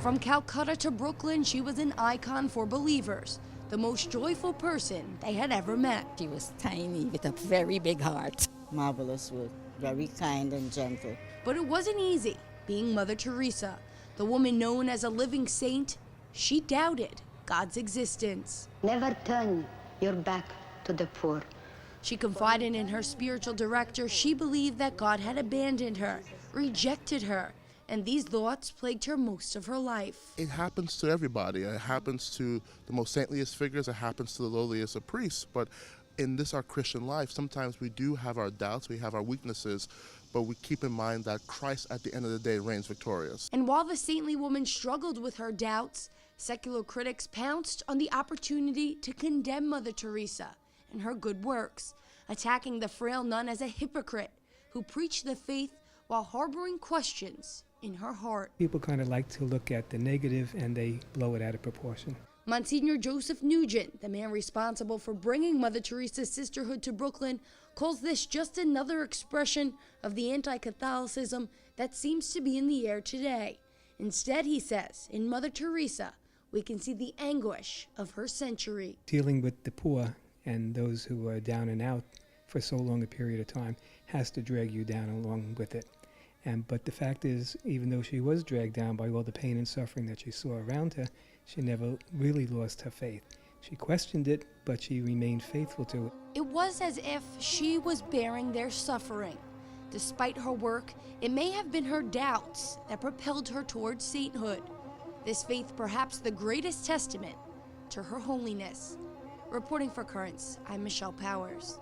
From Calcutta to Brooklyn, she was an icon for believers, the most joyful person they had ever met. She was tiny with a very big heart. Marvelous work, very kind and gentle. But it wasn't easy being Mother Teresa, the woman known as a living saint. She doubted God's existence. Never turn your back to the poor. She confided in her spiritual director she believed that God had abandoned her, rejected her, and these thoughts plagued her most of her life. It happens to everybody. It happens to the most saintliest figures. It happens to the lowliest of priests. But in this, our Christian life, sometimes we do have our doubts, we have our weaknesses, but we keep in mind that Christ at the end of the day reigns victorious. And while the saintly woman struggled with her doubts, secular critics pounced on the opportunity to condemn Mother Teresa and her good works, attacking the frail nun as a hypocrite who preached the faith while harboring questions in her heart. People kind of like to look at the negative and they blow it out of proportion. Monsignor Joseph Nugent, the man responsible for bringing Mother Teresa's sisterhood to Brooklyn, calls this just another expression of the anti-Catholicism that seems to be in the air today. Instead, he says, in Mother Teresa, we can see the anguish of her century. Dealing with the poor and those who are down and out for so long a period of time has to drag you down along with it. But the fact is, even though she was dragged down by all the pain and suffering that she saw around her, she never really lost her faith. She questioned it, but she remained faithful to it. It was as if she was bearing their suffering. Despite her work, it may have been her doubts that propelled her towards sainthood. This faith perhaps the greatest testament to her holiness. Reporting for Currents, I'm Michelle Powers.